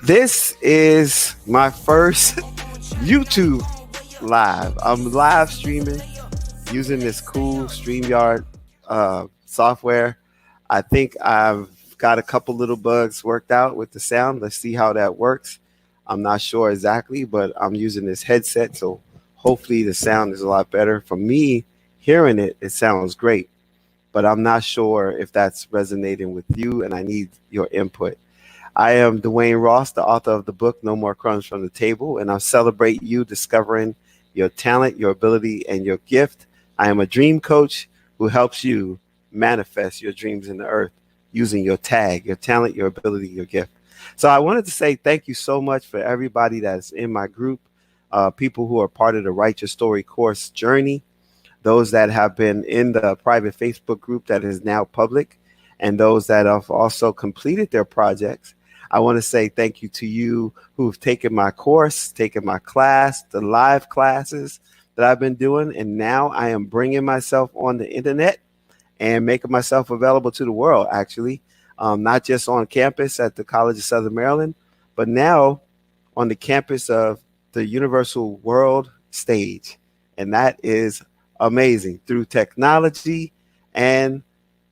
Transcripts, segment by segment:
This is my first YouTube live. I'm live streaming using this cool StreamYard software. I think I've got a couple little bugs worked out with the sound. Let's see how that works. I'm not sure exactly, but I'm using this headset, so hopefully the sound is a lot better. For me, hearing it, it sounds great, but I'm not sure if that's resonating with you, and I need your input. I am Dwayne Ross, the author of the book No More Crumbs from the Table, and I celebrate you discovering your talent, your ability, and your gift. I am a dream coach who helps you manifest your dreams in the earth using your tag, your talent, your ability, your gift. So I wanted to say thank you so much for everybody that's in my group, people who are part of the Write Your Story course journey, those that have been in the private Facebook group that is now public, and those that have also completed their projects. I want to say thank you to you who've taken my course, taken my class, the live classes that I've been doing. And now I am bringing myself on the internet and making myself available to the world, actually, not just on campus at the College of Southern Maryland, but now on the campus of the Universal World Stage. And that is amazing through technology and,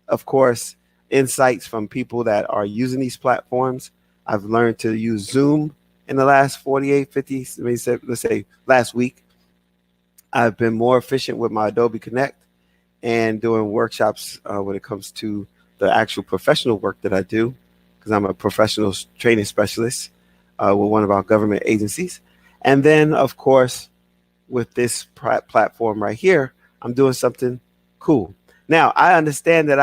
of course, insights from people that are using these platforms. I've learned to use Zoom in the last 48, 50, let's say last week. I've been more efficient with my Adobe Connect and doing workshops when it comes to the actual professional work that I do, because I'm a professional training specialist with one of our government agencies. And then, of course, with this platform right here, I'm doing something cool. Now, I understand that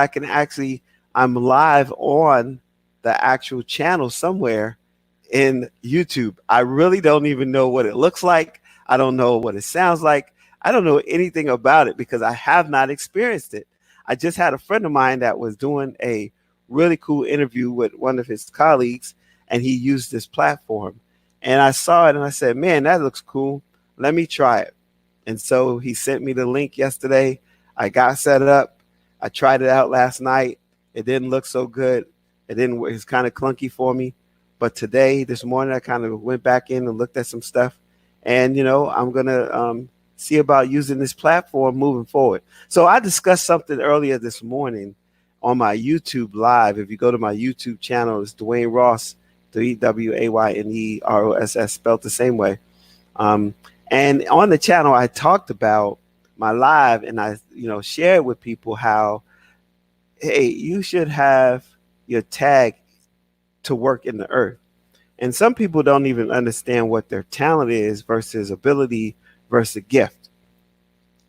I'm live on the actual channel somewhere in YouTube. I really don't even know what it looks like. I don't know what it sounds like. I don't know anything about it because I have not experienced it. I just had a friend of mine that was doing a really cool interview with one of his colleagues, and he used this platform. And I saw it and I said, man, that looks cool. Let me try it. And so he sent me the link yesterday. I got set up. I tried it out last night. It didn't look so good. It's kind of clunky for me. But this morning, I kind of went back in and looked at some stuff. And, I'm going to see about using this platform moving forward. So I discussed something earlier this morning on my YouTube live. If you go to my YouTube channel, it's Dwayne Ross, DWAYNEROSS, spelled the same way. And on the channel, I talked about my live, and I, shared with people how, hey, you should have your tag to work in the earth. And some people don't even understand what their talent is versus ability versus gift.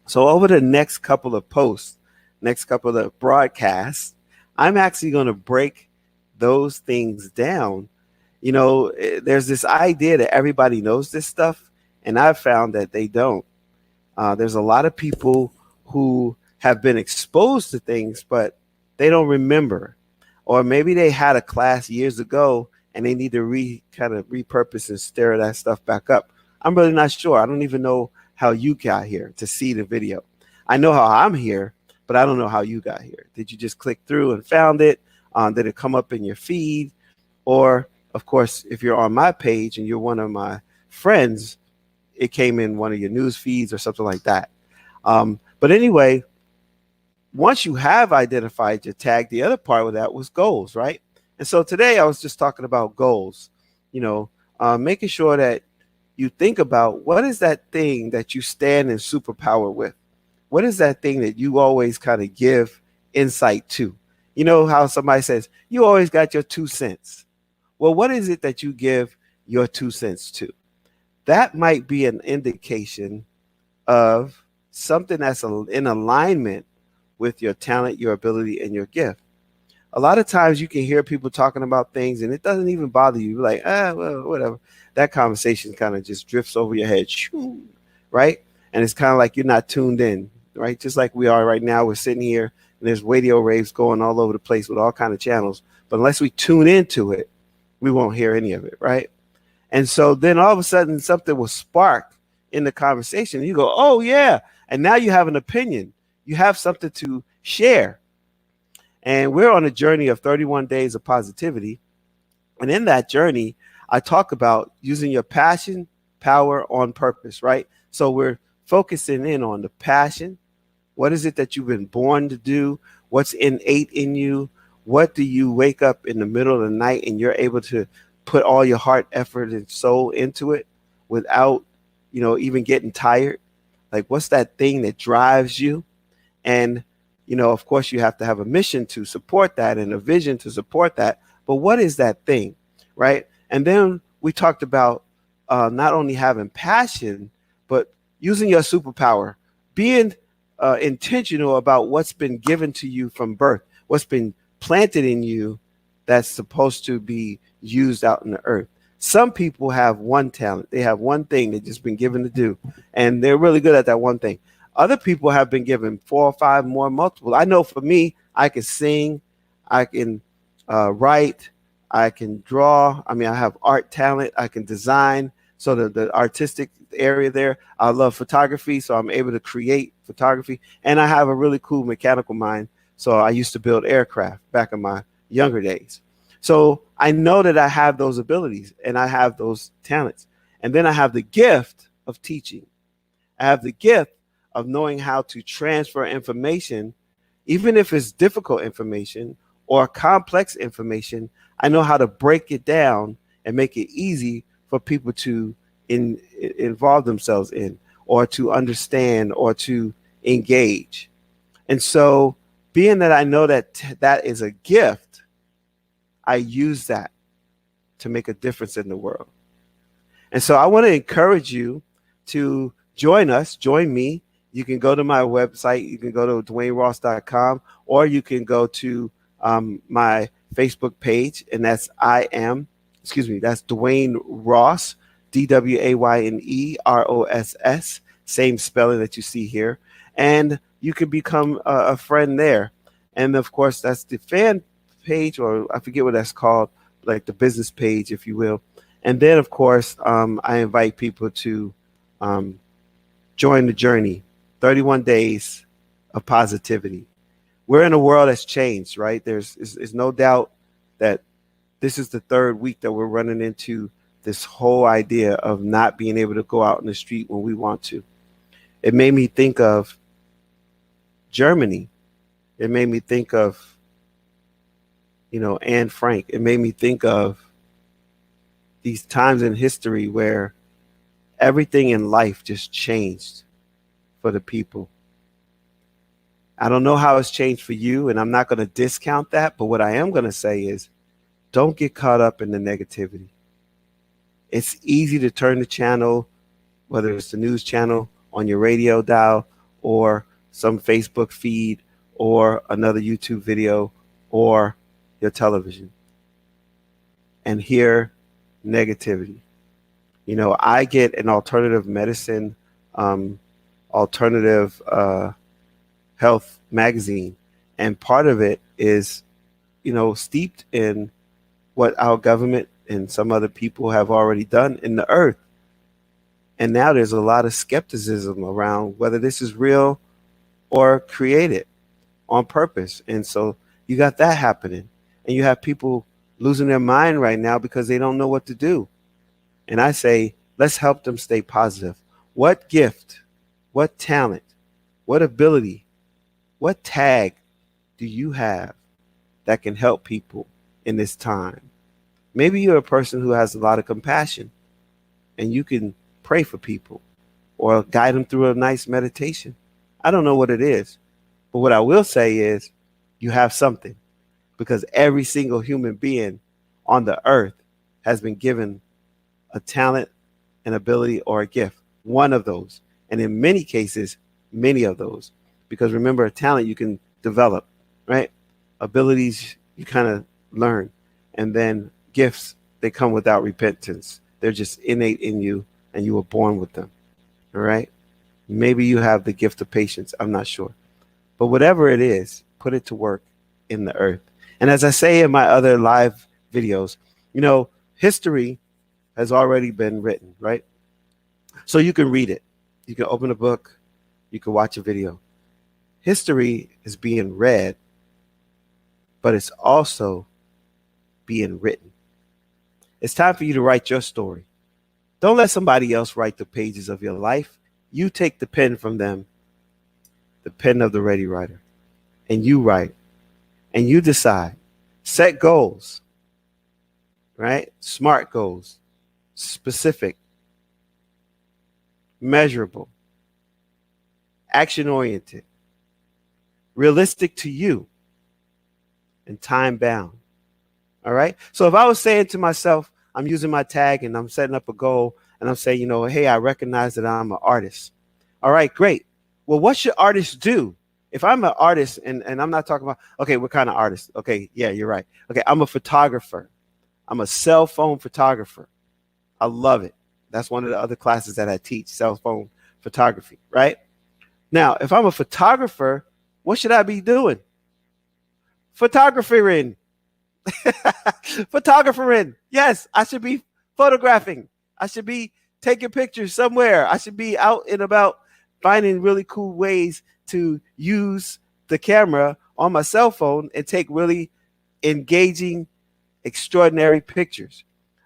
So over the next couple of posts, next couple of broadcasts, I'm actually going to break those things down. There's this idea that everybody knows this stuff, and I've found that they don't. There's a lot of people who have been exposed to things, but they don't remember. Or maybe they had a class years ago and they need to kind of repurpose and stir that stuff back up. I'm really not sure. I don't even know how you got here to see the video. I know how I'm here, but I don't know how you got here. Did you just click through and found it? Did it come up in your feed? Or, of course, if you're on my page and you're one of my friends, it came in one of your news feeds or something like that. But anyway, once you have identified your tag, the other part of that was goals, right? And so today I was just talking about goals, making sure that you think about what is that thing that you stand in superpower with? What is that thing that you always kind of give insight to? You know how somebody says, you always got your 2 cents. Well, what is it that you give your 2 cents to? That might be an indication of something that's in alignment with your talent, your ability, and your gift. A lot of times you can hear people talking about things and it doesn't even bother you. You're like, well, whatever. That conversation kind of just drifts over your head, right? And it's kind of like you're not tuned in, right? Just like we are right now, we're sitting here and there's radio waves going all over the place with all kind of channels. But unless we tune into it, we won't hear any of it, right? And so then all of a sudden something will spark in the conversation. You go, oh, yeah. And now you have an opinion. You have something to share. And we're on a journey of 31 days of positivity. And in that journey, I talk about using your passion, power on purpose, right? So we're focusing in on the passion. What is it that you've been born to do? What's innate in you? What do you wake up in the middle of the night and you're able to put all your heart, effort, and soul into it without, even getting tired? Like, what's that thing that drives you? And, of course, you have to have a mission to support that and a vision to support that. But what is that thing, right? And then we talked about not only having passion, but using your superpower, being intentional about what's been given to you from birth, what's been planted in you that's supposed to be used out in the earth. Some people have one talent, they have one thing they've just been given to do, and they're really good at that one thing. Other people have been given 4 or 5 more multiple. I know for me, I can sing, I can write, I can draw. I mean, I have art talent, I can design. So the artistic area there, I love photography, so I'm able to create photography. And I have a really cool mechanical mind. So I used to build aircraft back in my younger days. So I know that I have those abilities and I have those talents. And then I have the gift of teaching. I have the gift of knowing how to transfer information, even if it's difficult information or complex information. I know how to break it down and make it easy for people to involve themselves in, or to understand, or to engage. And so, being that I know that that is a gift, I use that to make a difference in the world. And so I want to encourage you to join me. You can go to my website. You can go to DwayneRoss.com, or you can go to my Facebook page, and that's that's Dwayne Ross, DWAYNEROSS, same spelling that you see here. And you can become a friend there. And of course, that's the fan page, or I forget what that's called, like the business page, if you will. And then, of course, I invite people to join the journey, 31 days of positivity. We're in a world that's changed, right? There's no doubt that this is the third week that we're running into this whole idea of not being able to go out in the street when we want to. It made me think of Germany. It made me think of, Anne Frank. It made me think of these times in history where everything in life just changed for the people. I don't know how it's changed for you, and I'm not going to discount that. But what I am going to say is, don't get caught up in the negativity. It's easy to turn the channel, whether it's the news channel on your radio dial, or some Facebook feed, or another YouTube video, or your television, and hear negativity. I get an alternative medicine, alternative health magazine, and part of it is, steeped in what our government and some other people have already done in the earth. And now there's a lot of skepticism around whether this is real or created on purpose. And so you got that happening. And you have people losing their mind right now because they don't know what to do. And I say, let's help them stay positive. What gift, what talent, what ability, what tag do you have that can help people in this time? Maybe you're a person who has a lot of compassion and you can pray for people or guide them through a nice meditation. I don't know what it is, but what I will say is you have something, because every single human being on the earth has been given a talent, an ability, or a gift, one of those. And in many cases, many of those. Because remember, a talent you can develop, right? Abilities you kind of learn. And then gifts, they come without repentance. They're just innate in you, and you were born with them. All right? Maybe you have the gift of patience. I'm not sure. But whatever it is, put it to work in the earth. And as I say in my other live videos, history has already been written, right? So you can read it. You can open a book. You can watch a video. History is being read, but it's also being written. It's time for you to write your story. Don't let somebody else write the pages of your life. You take the pen from them, the pen of the ready writer, and you write and you decide. Set goals, right? Smart goals, specific, measurable, action oriented, realistic to you, and time bound. All right. So if I was saying to myself, I'm using my tag and I'm setting up a goal and I'm saying, hey, I recognize that I'm an artist. All right, great. Well, what should artists do? If I'm an artist and I'm not talking about, okay, what kind of artist? Okay, yeah, you're right. Okay, I'm a photographer. I'm a cell phone photographer. I love it. That's one of the other classes that I teach, cell phone photography, right? Now, if I'm a photographer, what should I be doing? Photographering. Photographering. Yes, I should be photographing. I should be taking pictures somewhere. I should be out and about finding really cool ways to use the camera on my cell phone and take really engaging, extraordinary pictures.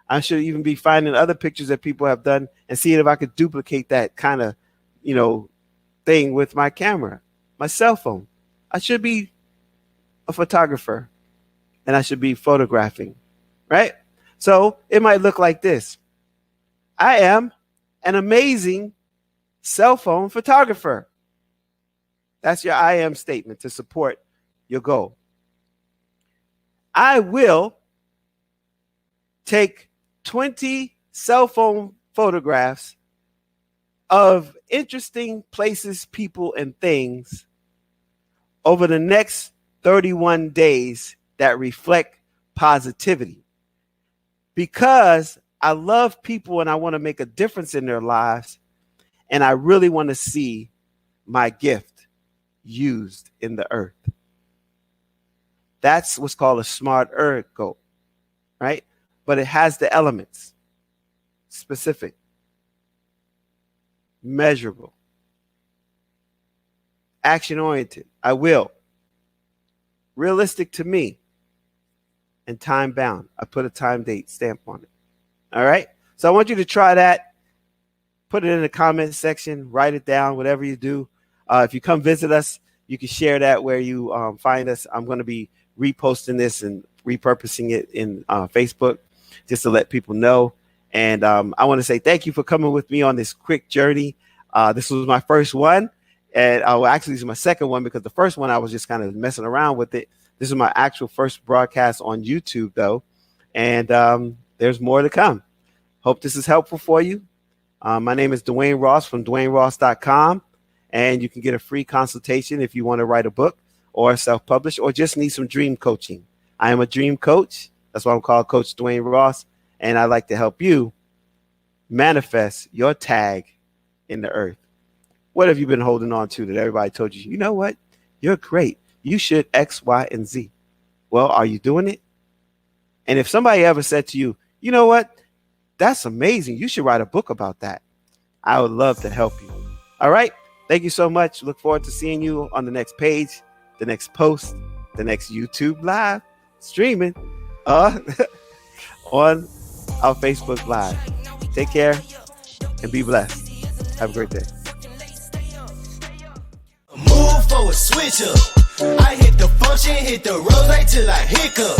I should even be finding other pictures that people have done and seeing if I could duplicate that kind of, thing with my camera, my cell phone. I should be a photographer and I should be photographing, right? So it might look like this. I am an amazing cell phone photographer. That's your I am statement to support your goal. I will take 20 cell phone photographs of interesting places, people, and things over the next 31 days that reflect positivity. Because I love people and I want to make a difference in their lives, and I really want to see my gift used in the earth. That's what's called a smart earth goal, right? But it has the elements: specific, measurable, action oriented. I will. Realistic to me, and time bound. I put a time date stamp on it. All right. So I want you to try that. Put it in the comment section. Write it down. Whatever you do. If you come visit us, you can share that where you find us. I'm going to be reposting this and repurposing it in Facebook just to let people know. And I want to say thank you for coming with me on this quick journey. This was my first one. And actually, this is my second one because the first one I was just kind of messing around with it. This is my actual first broadcast on YouTube, though. And there's more to come. Hope this is helpful for you. My name is Dwayne Ross from DwayneRoss.com. And you can get a free consultation if you want to write a book or self-publish or just need some dream coaching. I am a dream coach. That's why I'm called Coach Dwayne Ross. And I'd like to help you manifest your tag in the earth. What have you been holding on to that everybody told you, you know what? You're great. You should X, Y, and Z. Well, are you doing it? And if somebody ever said to you, you know what? That's amazing. You should write a book about that. I would love to help you. All right. Thank you so much. Look forward to seeing you on the next page, the next post, the next YouTube live streaming on our Facebook Live. Take care and be blessed. Have a great day. Move for a switch up. I hit the function, hit the road right till I hiccup.